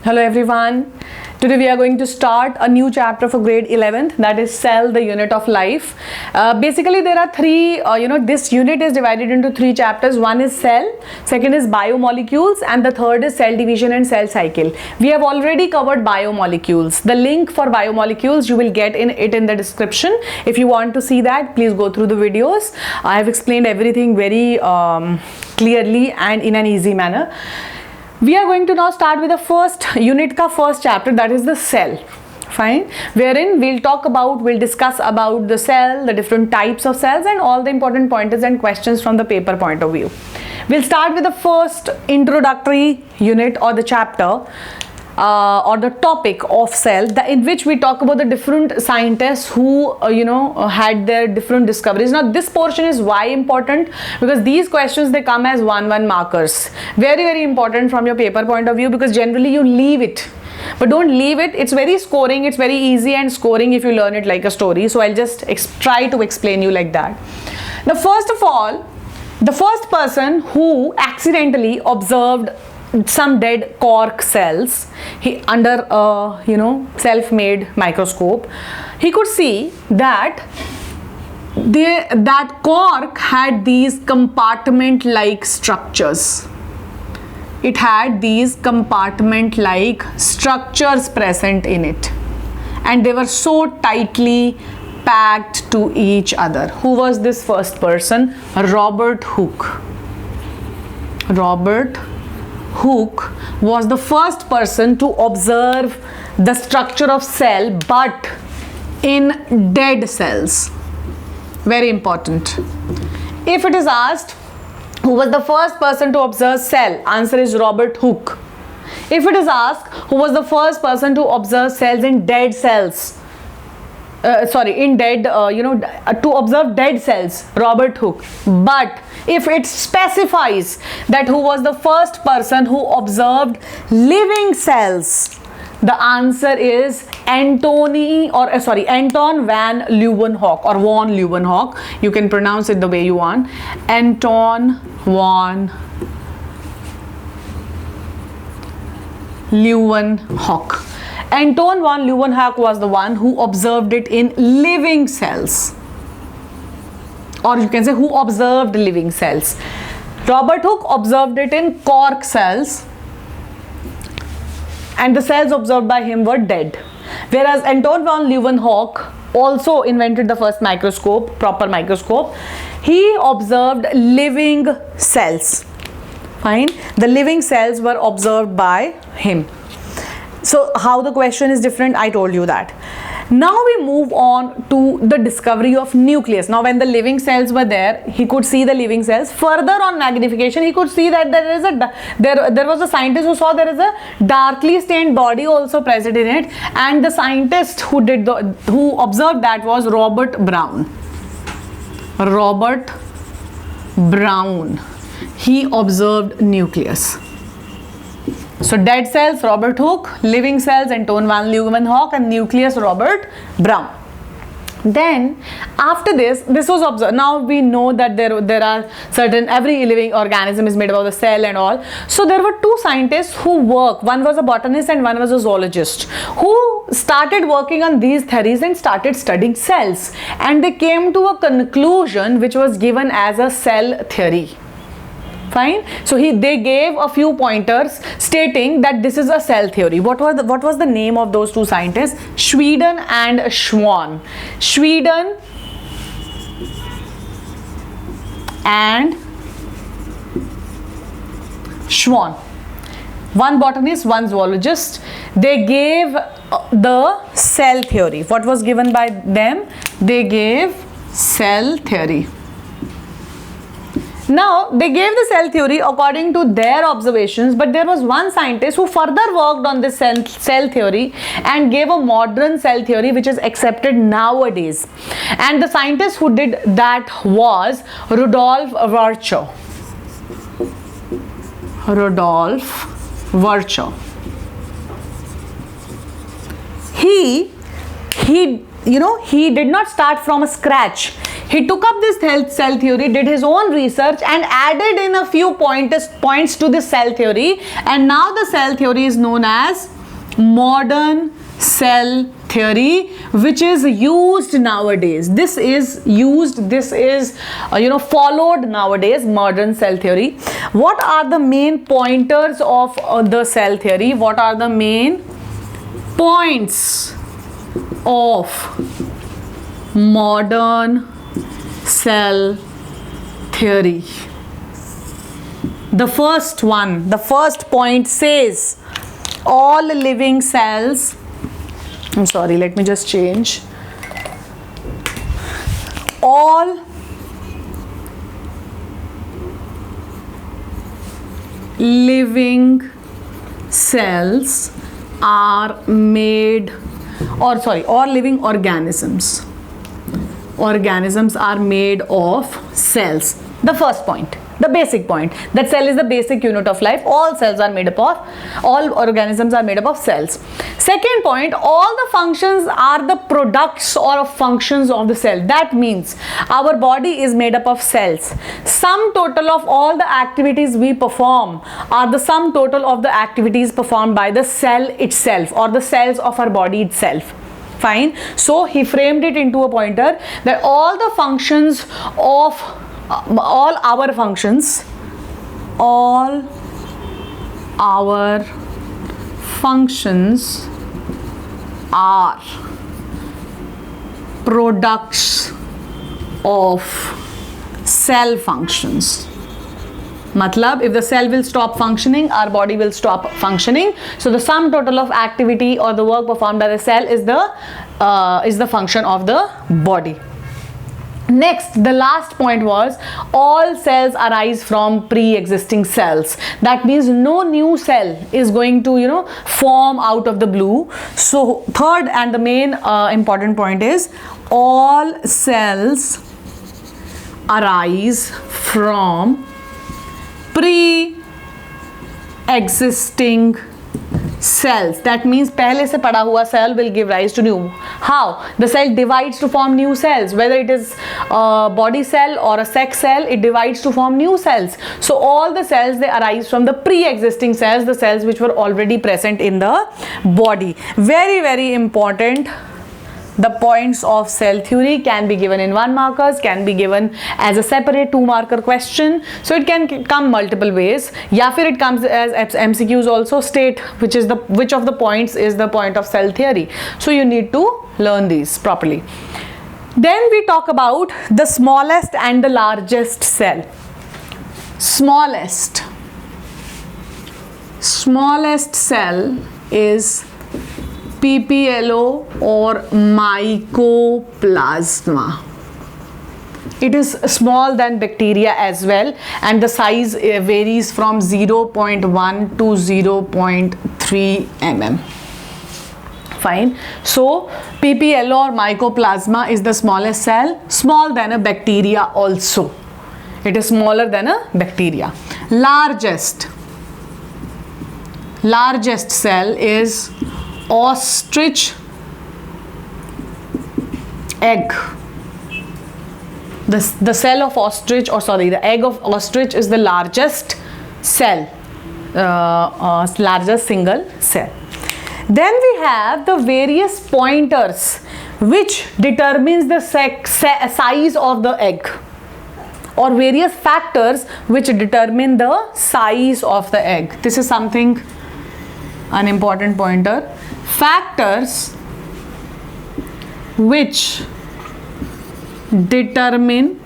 Hello everyone. Today we are going to start a new chapter for grade 11th, that is cell, the unit of life. Basically there are three, this unit is divided into three chapters. One is cell, second is biomolecules, and the third is cell division and cell cycle. We have already covered biomolecules. The link for biomolecules you will get in the description. If you want to see that, please go through the videos. I have explained everything very clearly and in an easy manner. We are going to now start with the first unit ka first chapter, that is the cell. Fine, wherein we'll discuss about the cell, the different types of cells, and all the important pointers and questions from the paper point of view. We'll start with the first introductory unit or the chapter or the topic of cell, in which we talk about the different scientists who had their different discoveries. Now this portion is why important, because these questions, they come as 1-1 markers, very important from your paper point of view, because generally you leave it, but don't leave it. It's very scoring, it's very easy and scoring if you learn it like a story. So I'll just try to explain you like that. Now first of all, the first person who accidentally observed some dead cork cells under a self-made microscope, he could see that that cork had these compartment-like structures. It had these compartment-like structures present in it, and they were so tightly packed to each other. Who was this first person? Robert Hooke. Robert Hooke was the first person to observe the structure of cell, but in dead cells. Very important. If it is asked who was the first person to observe cell, answer is Robert Hooke. If it is asked who was the first person to observe cells in dead cells, to observe dead cells, Robert Hooke. But if it specifies that who was the first person who observed living cells, the answer is Anton van Leeuwenhoek, or von Leeuwenhoek. You can pronounce it the way you want. Anton van Leeuwenhoek. Anton van Leeuwenhoek was the one who observed it in living cells, or you can say who observed living cells. Robert Hooke observed it in cork cells, and the cells observed by him were dead. Whereas Anton van Leeuwenhoek also invented the first microscope, proper microscope. He observed living cells. Fine, the living cells were observed by him. So how the question is different, I told you that. Now we move on to the discovery of nucleus. Now when the living cells were there, he could see the living cells. Further on magnification, he could see that there was a scientist who saw there is a darkly stained body also present in it, and the scientist who observed that was Robert Brown. Robert Brown. He observed nucleus. So dead cells, Robert Hooke; living cells, Anton van Leeuwenhoek; and nucleus, Robert Brown. Then after this was observed. Now we know that there are certain, every living organism is made about the cell and all. So there were two scientists who worked. One was a botanist and one was a zoologist, who started working on these theories and started studying cells. And they came to a conclusion which was given as a cell theory. Fine. So they gave a few pointers stating that this is a cell theory. What was the name of those two scientists? Schweden and Schwann. Schweden and Schwann. One botanist, one zoologist. They gave the cell theory. What was given by them? They gave cell theory. Now they gave the cell theory according to their observations, but there was one scientist who further worked on this cell theory and gave a modern cell theory which is accepted nowadays. And the scientist who did that was Rudolf Virchow. Rudolf Virchow. He did not start from a scratch. He took up this cell theory, did his own research and added in a few points to this cell theory, and now the cell theory is known as modern cell theory, which is used nowadays. This is used, this is followed nowadays, modern cell theory. What are the main pointers of the cell theory? What are the main points of modern cell theory? The first one, the first point says all living cells, I'm sorry, let me just change. All living cells are made, or sorry, all living organisms are made of cells. The first point, the basic point, that cell is the basic unit of life. All cells are made up of, all organisms are made up of cells. Second point, all the functions are the products or functions of the cell. That means our body is made up of cells. Sum total of all the activities we perform are the sum total of the activities performed by the cell itself, or the cells of our body itself. Fine. So he framed it into a pointer that all the functions of all our functions are products of cell functions. Matlab, if the cell will stop functioning, our body will stop functioning. So the sum total of activity or the work performed by the cell is the function of the body. Next, the last point was all cells arise from pre-existing cells. That means no new cell is going to form out of the blue. So third and the main important point is all cells arise from pre-existing cells. That means पहले से पड़ा हुआ cell will give rise to new. How? The cell divides to form new cells. Whether it is a body cell or a sex cell, it divides to form new cells. So all the cells, they arise from the pre-existing cells, the cells which were already present in the body. Very, very important. The points of cell theory can be given in 1 markers, can be given as a separate 2 marker question. So it can come multiple ways. Ya fir it comes as MCQs also. State which of the points is the point of cell theory. So you need to learn these properly. Then we talk about the smallest and the largest cell. Smallest cell is PPLO or mycoplasma. It is smaller than bacteria as well, and the size varies from 0.1 to 0.3 mm. Fine. So PPLO or mycoplasma is the smallest cell, smaller than a bacteria also. It is smaller than a bacteria. Largest cell is ostrich egg. The cell of ostrich, or sorry, the egg of ostrich is the largest cell, largest single cell. Then we have the various pointers which determines the size of the egg, or various factors which determine the size of the egg. This is something, an important pointer. Factors which determine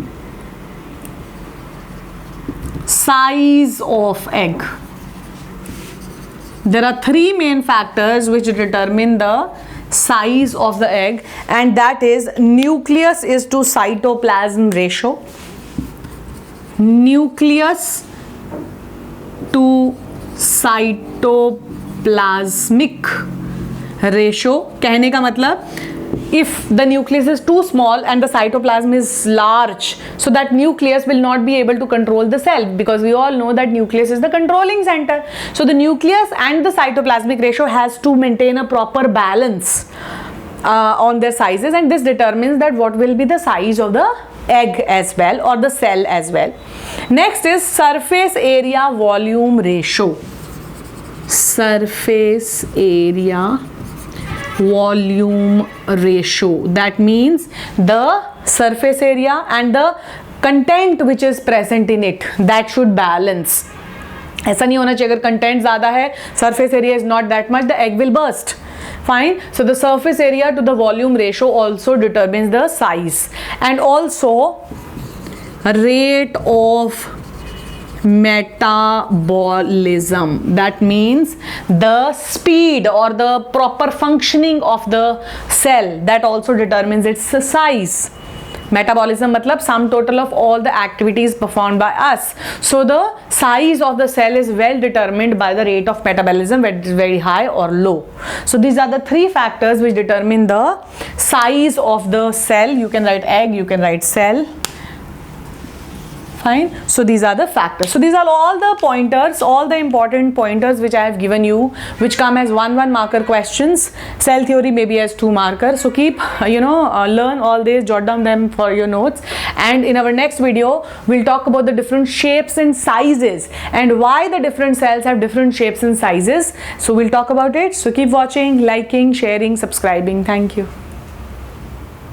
size of egg. There are 3 main factors which determine the size of the egg, and that is nucleus is to cytoplasm ratio, nucleus to cytoplasmic ratio. कहने का मतलब, if the nucleus is too small and the cytoplasm is large, so that nucleus will not be able to control the cell, because we all know that nucleus is the controlling center. So the nucleus and the cytoplasmic ratio has to maintain a proper balance on their sizes, and this determines that what will be the size of the egg as well, or the cell as well. Next is surface area volume ratio. surface area volume ratio. That means the surface area and the content which is present in it, that should balance. ऐसा नहीं होना चाहिए अगर content ज़्यादा है, surface area is not that much, the egg will burst. Fine. So the surface area to the volume ratio also determines the size, and also rate of metabolism. That means the speed or the proper functioning of the cell, that also determines its size. Metabolism matlab sum total of all the activities performed by us. So the size of the cell is well determined by the rate of metabolism, whether it is very high or low. So these are the three factors which determine the size of the cell. You can write egg, you can write cell. Fine. So these are the factors. So these are all the pointers, all the important pointers which I have given you, which come as 1 marker questions. Cell theory maybe as 2 marker. So keep learn all this, jot down them for your notes. And in our next video, we'll talk about the different shapes and sizes and why the different cells have different shapes and sizes. So we'll talk about it. So keep watching, liking, sharing, subscribing. Thank you.